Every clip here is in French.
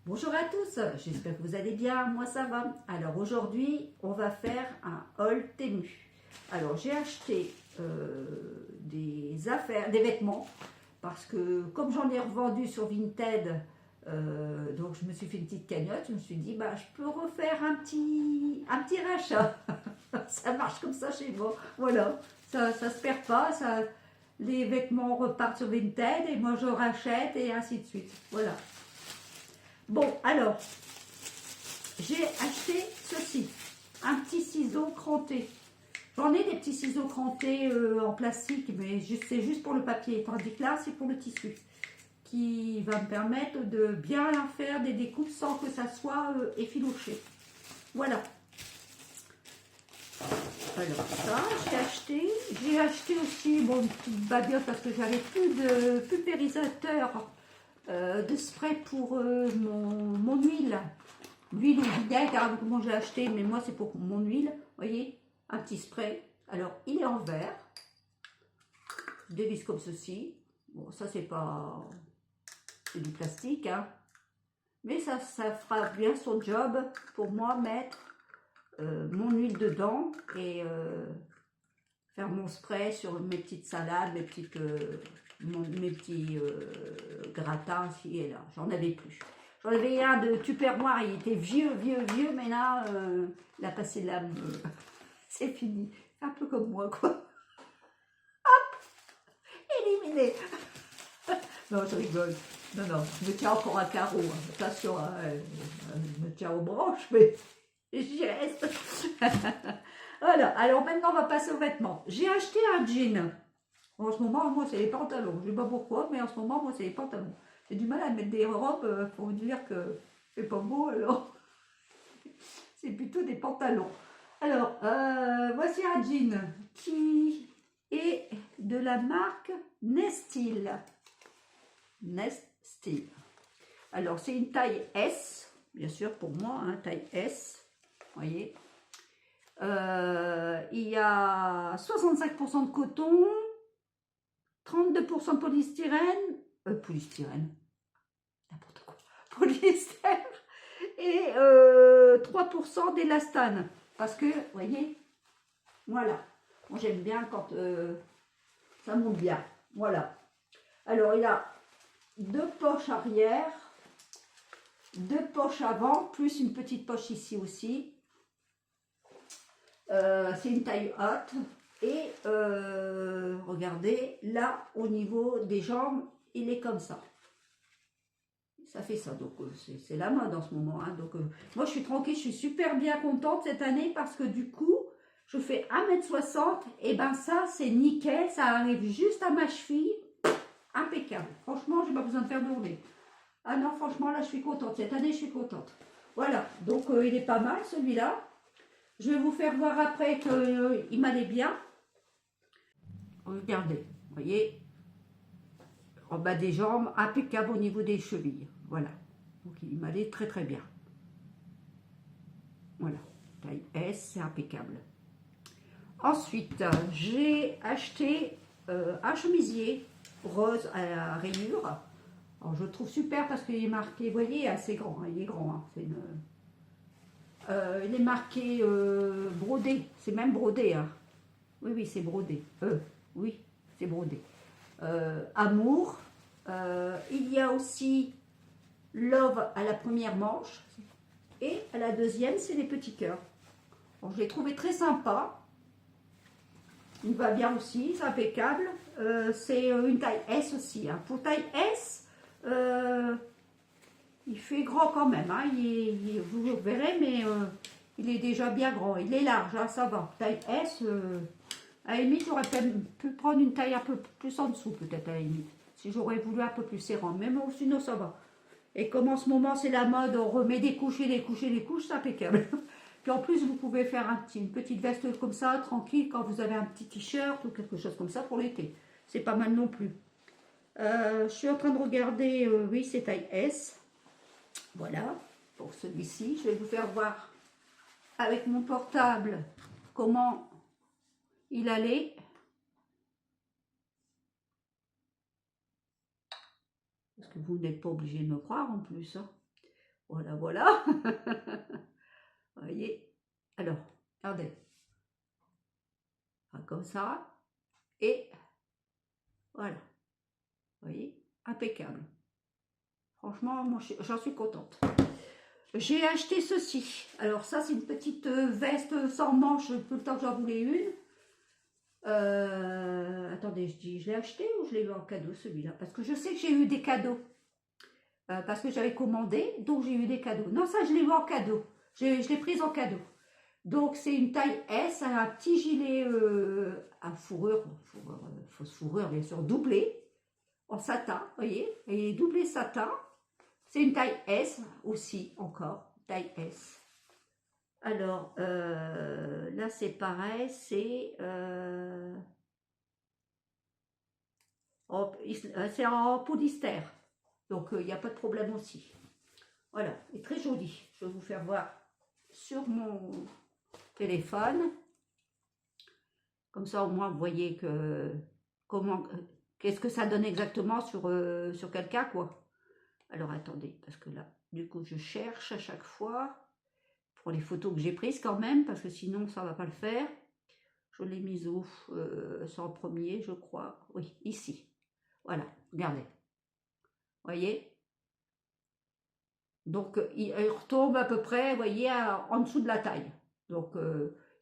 Bonjour à tous, j'espère que vous allez bien, moi ça va. Alors aujourd'hui, on va faire un haul Temu. Alors j'ai acheté des affaires, des vêtements, parce que comme j'en ai revendu sur Vinted, donc je me suis fait une petite cagnotte, je me suis dit, bah, je peux refaire un petit rachat. Ça marche comme ça chez moi, voilà, ça se perd pas, les vêtements repartent sur Vinted et moi je rachète et ainsi de suite, voilà. Bon, alors, j'ai acheté ceci, un petit ciseau cranté. J'en ai des petits ciseaux crantés en plastique, mais c'est juste pour le papier, tandis que là, c'est pour le tissu, qui va me permettre de bien faire des découpes sans que ça soit effiloché. Voilà. Alors ça, j'ai acheté aussi bon, une petite baguette parce que j'avais plus de pulvérisateur de spray pour mon huile. L'huile au vinaigre, hein, comment j'ai acheté, mais moi c'est pour mon huile. Vous voyez, un petit spray. Alors, il est en verre. Je dévisse comme ceci. Bon, ça c'est pas... c'est du plastique, hein. Mais ça fera bien son job pour moi mettre mon huile dedans et faire mon spray sur mes petites salades, mes petits gratins ici et là. J'en avais plus. J'en avais un de Tupperware, il était vieux, mais là, il a passé l'âme. C'est fini. Un peu comme moi, quoi. Hop, éliminé. Non, je rigole. Non, je me tiens encore à carreau. Hein. Attention, hein, je me tiens aux branches, mais j'y reste. Voilà, alors maintenant on va passer aux vêtements. J'ai acheté un jean. En ce moment, moi, c'est les pantalons. Je ne sais pas pourquoi, mais en ce moment, moi, c'est les pantalons. J'ai du mal à mettre des robes pour dire que c'est pas beau, alors c'est plutôt des pantalons. Alors, voici un jean qui est de la marque Nestil. Nestil. Alors, c'est une taille S, bien sûr, pour moi, hein, taille S. Vous voyez. Il y a 65% de coton, 32% de polystyrène, n'importe quoi, polyester, et 3% d'élastane, parce que, vous voyez, voilà, moi j'aime bien quand ça monte bien, voilà. Alors il y a deux poches arrière, deux poches avant, plus une petite poche ici aussi. C'est une taille haute. Et regardez, là, au niveau des jambes, il est comme ça. Ça fait ça, donc c'est la mode en ce moment. Hein, donc moi, je suis tranquille, je suis super bien contente cette année parce que du coup, je fais 1,60 m. Et ben ça, c'est nickel, ça arrive juste à ma cheville. Impeccable. Franchement, j'ai pas besoin de faire d'ourlet. Ah non, franchement, là, je suis contente. Cette année, je suis contente. Voilà, donc il est pas mal celui-là. Je vais vous faire voir après qu'il m'allait bien. Regardez, vous voyez, en bas des jambes, impeccable au niveau des chevilles. Voilà, donc il m'allait très très bien. Voilà, taille S, c'est impeccable. Ensuite, j'ai acheté un chemisier rose à rayures. Alors, je le trouve super parce qu'il est marqué, vous voyez, assez grand, hein, il est grand. Hein, il est marqué brodé, c'est même brodé. Hein. Oui, c'est brodé. Oui, c'est brodé. Amour. Il y a aussi Love à la première manche. Et à la deuxième, c'est les petits cœurs. Bon, je l'ai trouvé très sympa. Il va bien aussi, c'est impeccable. C'est une taille S aussi. Hein. Pour taille S, il fait grand quand même. Hein. Vous verrez, mais il est déjà bien grand. Il est large, hein, ça va. Taille S, à la limite, j'aurais pu prendre une taille un peu plus en dessous, peut-être à la limite. Si j'aurais voulu un peu plus serrant. Mais bon, sinon, ça va. Et comme en ce moment, c'est la mode, on remet des couches et des couches et des couches, c'est impeccable. Puis en plus, vous pouvez faire une petite veste comme ça, tranquille, quand vous avez un petit t-shirt ou quelque chose comme ça pour l'été. C'est pas mal non plus. Je suis en train de regarder, oui, c'est taille S. Voilà, pour celui-ci. Je vais vous faire voir avec mon portable comment il allait. Parce que vous n'êtes pas obligé de me croire en plus. Hein. Voilà, voilà. Vous voyez? Alors, regardez. Comme ça. Et voilà. Vous voyez? Impeccable. Franchement, moi, j'en suis contente. J'ai acheté ceci. Alors ça, c'est une petite veste sans manches, tout le temps que j'en voulais une. Attendez, je l'ai acheté ou je l'ai eu en cadeau celui-là? Parce que je sais que j'ai eu des cadeaux. Parce que j'avais commandé, donc j'ai eu des cadeaux. Non, ça, je l'ai eu en cadeau. Je l'ai prise en cadeau. Donc c'est une taille S, un petit gilet à fourrure, fausse fourrure bien sûr, doublé, en satin, vous voyez, et doublé satin. C'est une taille S aussi, encore, taille S. Alors, là c'est pareil, c'est en polyester, donc il n'y a pas de problème aussi. Voilà, et très joli. Je vais vous faire voir sur mon téléphone. Comme ça, au moins, vous voyez que qu'est-ce que ça donne exactement sur quelqu'un, quoi. Alors, attendez, parce que là, du coup, je cherche à chaque fois pour les photos que j'ai prises quand même, parce que sinon, ça ne va pas le faire. Je l'ai mise où c'est en premier, je crois. Oui, ici. Voilà, regardez. Vous voyez? Donc, il retombe à peu près, vous voyez, en dessous de la taille. Donc,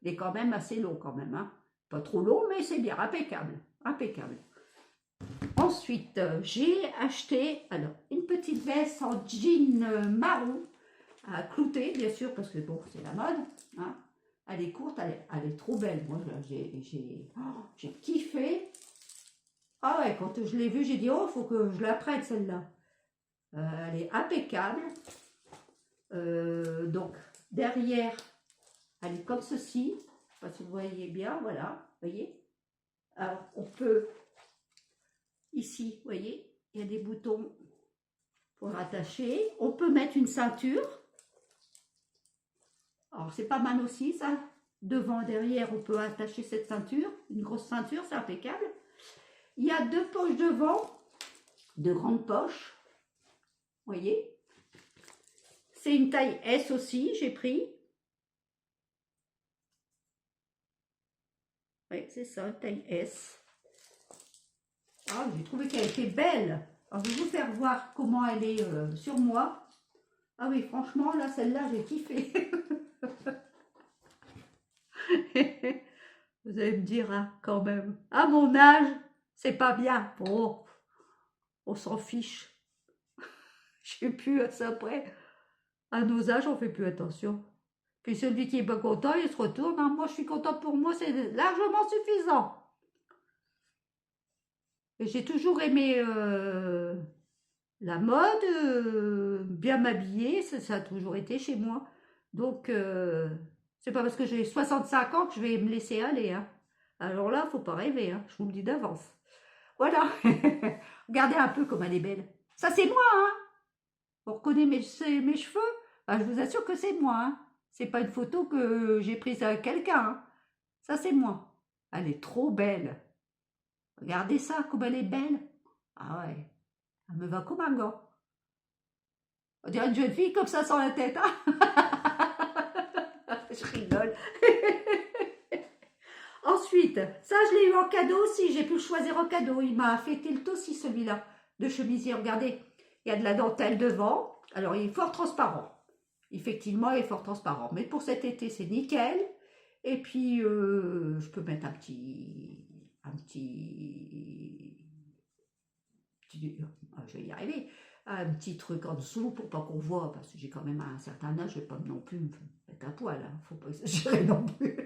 il est quand même assez long, quand même. Hein. Pas trop long, mais c'est bien, impeccable. Impeccable. Ensuite, j'ai acheté alors une petite veste en jean marron à clouter, bien sûr, parce que bon, c'est la mode. Hein. Elle est courte, elle est trop belle. Moi, j'ai kiffé. Ah ouais, quand je l'ai vue, j'ai dit, oh, il faut que je la prenne celle-là. Elle est impeccable. Donc, derrière, elle est comme ceci. Je ne sais pas si vous voyez bien, voilà. Vous voyez? Alors, on peut, ici, vous voyez, il y a des boutons pour attacher. On peut mettre une ceinture. Alors, c'est pas mal aussi, ça. Devant, derrière, on peut attacher cette ceinture. Une grosse ceinture, c'est impeccable. Il y a deux poches devant, de grandes poches. Vous voyez? C'est une taille S aussi, j'ai pris. Oui, c'est ça, taille S. Ah, j'ai trouvé qu'elle était belle. Alors, je vais vous faire voir comment elle est sur moi. Ah oui, franchement, là, celle-là, j'ai kiffé. Vous allez me dire, hein, quand même, à mon âge, c'est pas bien. Bon, on s'en fiche. Je sais plus à ça près. À nos âges, on fait plus attention. Puis celui qui est pas content, il se retourne. Hein. Moi, je suis contente pour moi, c'est largement suffisant. J'ai toujours aimé la mode, bien m'habiller, ça a toujours été chez moi. Donc, c'est pas parce que j'ai 65 ans que je vais me laisser aller. Hein. Alors là, faut pas rêver, hein, je vous le dis d'avance. Voilà, regardez un peu comme elle est belle. Ça, c'est moi, hein. Vous reconnaissez mes cheveux? Ben, je vous assure que c'est moi. Hein. C'est pas une photo que j'ai prise avec quelqu'un. Hein. Ça, c'est moi. Elle est trop belle. Regardez ça, comme elle est belle. Ah ouais, elle me va comme un gant. On dirait une jeune fille comme ça sans la tête. Hein. Je rigole. Ensuite, ça je l'ai eu en cadeau aussi. J'ai pu le choisir en cadeau. Il m'a fait tilt aussi celui-là de chemisier. Regardez, il y a de la dentelle devant. Alors il est fort transparent. Effectivement, il est fort transparent. Mais pour cet été, c'est nickel. Et puis, je peux mettre un petit, je vais y arriver, un petit truc en dessous pour pas qu'on voit, parce que j'ai quand même un certain âge, je vais pas non plus me mettre un poil, hein. Faut pas exagérer non plus.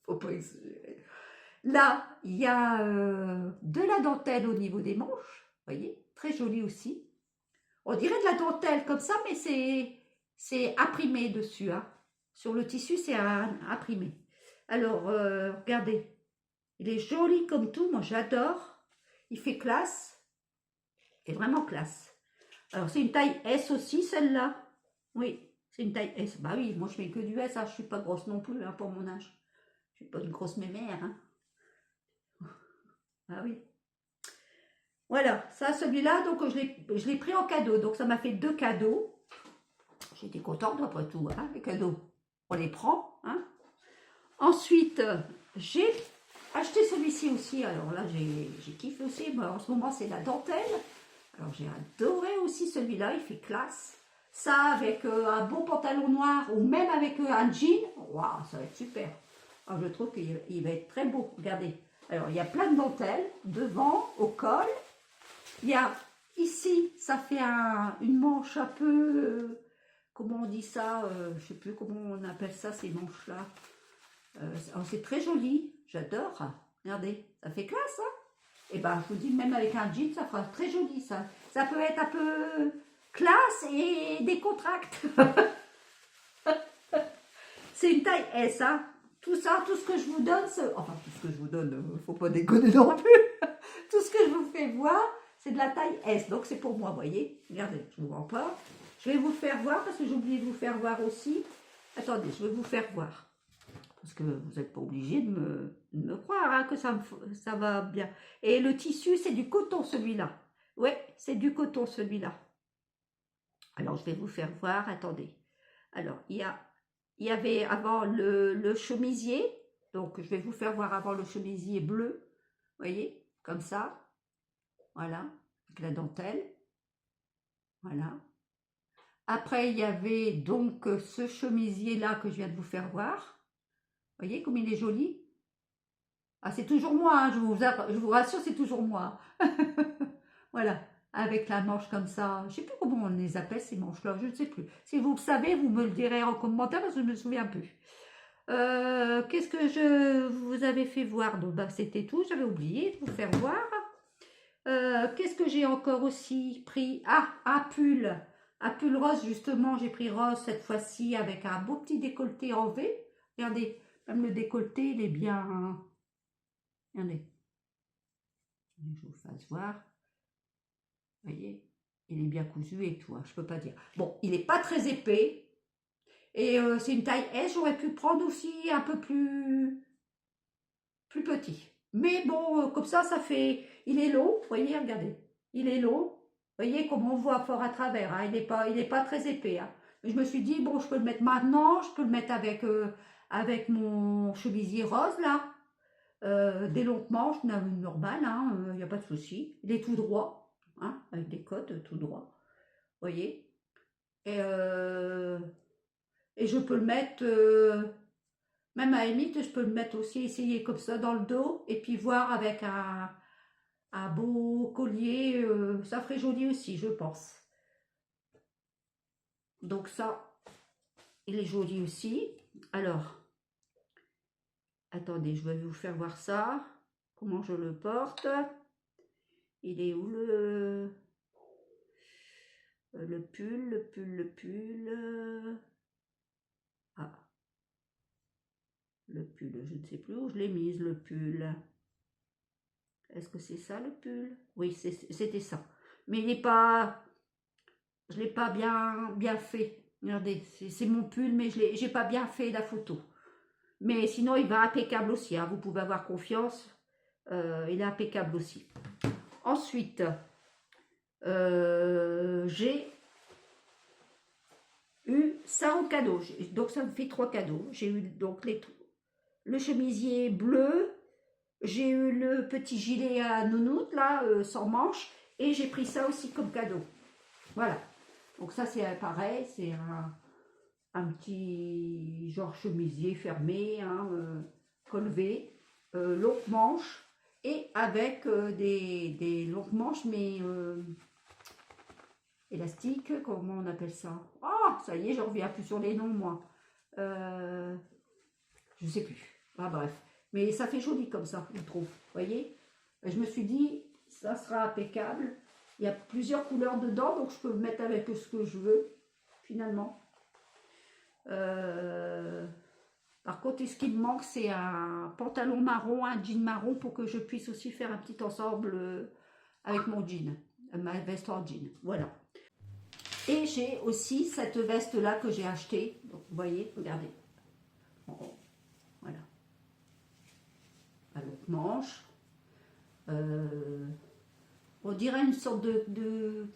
Faut pas exagérer. Là, il y a de la dentelle au niveau des manches, vous voyez, très joli aussi. On dirait de la dentelle comme ça, mais c'est imprimé dessus. Hein. Sur le tissu, c'est imprimé. Alors, regardez, il est joli comme tout, moi j'adore. Il fait classe, il est vraiment classe. Alors, c'est une taille S aussi, celle-là. Oui, c'est une taille S. Bah oui, moi je mets que du S, hein. Je ne suis pas grosse non plus hein, pour mon âge. Je ne suis pas une grosse mémère. Hein. Ah oui. Voilà, ça, celui-là, donc je l'ai pris en cadeau. Donc, ça m'a fait 2 cadeaux. j'étais contente après tout, hein, les cadeaux. On les prend. Hein. Ensuite, j'ai acheté celui-ci aussi. Alors là, j'ai kiffé aussi. Mais en ce moment, c'est la dentelle. Alors j'ai adoré aussi celui-là. Il fait classe. Ça avec un beau pantalon noir ou même avec un jean. Waouh, ça va être super. Alors, je trouve qu'il va être très beau. Regardez. Alors, il y a plein de dentelles devant, au col. Il y a ici, ça fait une manche un peu, comment on dit ça, je ne sais plus comment on appelle ça, ces manches-là. C'est très joli, j'adore. Regardez, ça fait classe, hein. Et ben, je vous dis, même avec un jean, ça fera très joli, ça. Ça peut être un peu classe et décontracté. C'est une taille S, hein. Tout ça, tout ce que je vous donne, enfin, tout ce que je vous donne, faut pas déconner non plus. Tout ce que je vous fais voir, c'est de la taille S, donc c'est pour moi, vous voyez. Regardez, je vous rends pas. Je vais vous faire voir, parce que j'ai oublié de vous faire voir aussi. Attendez, je vais vous faire voir. Parce que vous n'êtes pas obligé de me croire, hein, que ça va bien. Et le tissu, c'est du coton, celui-là. Ouais, c'est du coton, celui-là. Alors, je vais vous faire voir, attendez. Alors, il y avait avant le chemisier. Donc, je vais vous faire voir avant le chemisier bleu. Vous voyez, comme ça. Voilà, avec la dentelle. Voilà. Après, il y avait donc ce chemisier-là que je viens de vous faire voir. Vous voyez comme il est joli. Ah, c'est toujours moi, hein, je vous rassure, c'est toujours moi. Voilà, avec la manche comme ça. Je ne sais plus comment on les appelle, ces manches-là, je ne sais plus. Si vous le savez, vous me le direz en commentaire, parce que je ne me souviens plus. Qu'est-ce que je vous avais fait voir? Donc, bah, c'était tout, j'avais oublié de vous faire voir. Qu'est-ce que j'ai encore aussi pris? Ah, un pull rose, justement, j'ai pris rose cette fois-ci avec un beau petit décolleté en V. Regardez, même le décolleté, il est bien... Regardez, je vous fasse voir. Vous voyez, il est bien cousu et tout, hein, je peux pas dire. Bon, il n'est pas très épais. Et c'est une taille S, j'aurais pu prendre aussi un peu plus petit. Mais bon, comme ça fait... Il est long, vous voyez, regardez. Il est long. Vous voyez comme on voit fort à travers. Hein, il n'est pas très épais. Hein. Mais je me suis dit, bon, je peux le mettre maintenant. Je peux le mettre avec mon chemisier rose, là. Des longues manches, normal, hein, il n'y a pas de souci. Il est tout droit, hein, avec des côtes tout droit. Vous voyez. Et je peux le mettre... même à la limite, je peux le mettre aussi, essayer comme ça dans le dos, et puis voir avec un beau collier, ça ferait joli aussi, je pense. Donc ça, il est joli aussi. Alors, attendez, je vais vous faire voir ça, comment je le porte. Il est où le pull? Ah, le pull, je ne sais plus où je l'ai mise, le pull. Est-ce que c'est ça le pull? Oui, c'était ça. Mais il n'est pas... Je ne l'ai pas bien fait. Regardez, c'est mon pull, mais je n'ai pas bien fait la photo. Mais sinon, il va impeccable aussi. Hein, vous pouvez avoir confiance. Il est impeccable aussi. Ensuite, j'ai eu ça en cadeau. Donc, ça me fait 3 cadeaux. J'ai eu donc le chemisier bleu. J'ai eu le petit gilet à nounours, là, sans manches. Et j'ai pris ça aussi comme cadeau. Voilà. Donc ça, c'est pareil. C'est un petit genre chemisier fermé, hein, col V, longue manche. Et avec des longues manches, mais élastiques, comment on appelle ça? Oh, ça y est, je reviens plus sur les noms, moi. Je sais plus. Ah, bref. Mais ça fait joli comme ça, je trouve. Vous voyez? Je me suis dit, ça sera impeccable. Il y a plusieurs couleurs dedans, donc je peux le mettre avec ce que je veux, finalement. Par contre, ce qui me manque, c'est un pantalon marron, un jean marron, pour que je puisse aussi faire un petit ensemble avec mon jean, ma veste en jean. Voilà. Et j'ai aussi cette veste-là que j'ai achetée. Donc, vous voyez, regardez. Voilà. À l'autre manche. On dirait une sorte de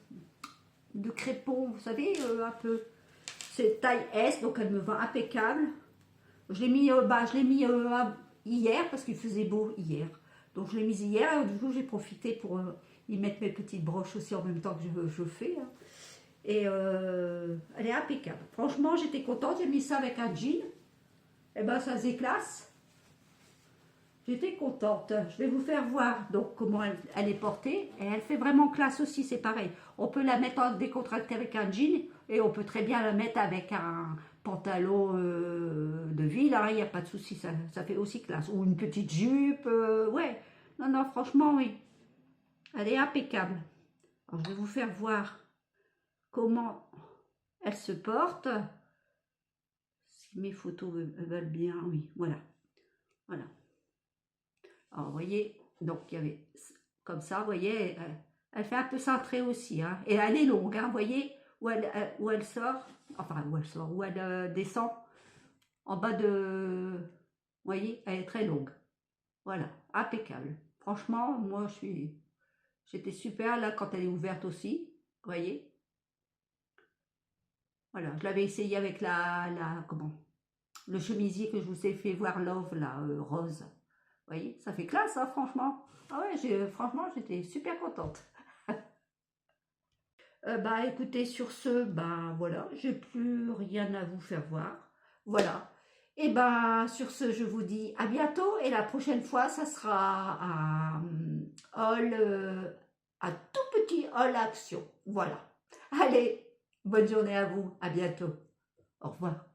crépon, vous savez, un peu. C'est taille S, donc elle me va impeccable. Je l'ai mis, hier parce qu'il faisait beau hier. Donc je l'ai mise hier et du coup j'ai profité pour y mettre mes petites broches aussi en même temps que je fais. Hein. Et elle est impeccable. Franchement, j'étais contente. J'ai mis ça avec un jean. Et ben ça faisait classe. J'étais contente. Je vais vous faire voir donc comment elle est portée. Et elle fait vraiment classe aussi, c'est pareil. On peut la mettre en décontractée avec un jean et on peut très bien la mettre avec un pantalon de ville. Il n'y a pas de souci, ça fait aussi classe. Ou une petite jupe. Ouais, non, non, franchement, oui. Elle est impeccable. Alors, je vais vous faire voir comment elle se porte. Si mes photos veulent bien, oui, voilà. Voilà. Alors, vous voyez, donc il y avait comme ça, vous voyez, elle fait un peu cintrée aussi, hein, et elle est longue, hein, vous voyez, où elle sort, enfin, où elle descend en bas de, vous voyez, elle est très longue. Voilà, impeccable. Franchement, moi, j'étais super là quand elle est ouverte aussi, vous voyez. Voilà, je l'avais essayé avec comment, le chemisier que je vous ai fait voir, Love, là, rose. Vous voyez, ça fait classe, hein, franchement. Ah ouais, franchement, j'étais super contente. Bah écoutez, sur ce, bah voilà, j'ai plus rien à vous faire voir. Voilà. Et bah sur ce, je vous dis à bientôt. Et la prochaine fois, ça sera un haul, un tout petit haul action. Voilà. Allez, bonne journée à vous. À bientôt. Au revoir.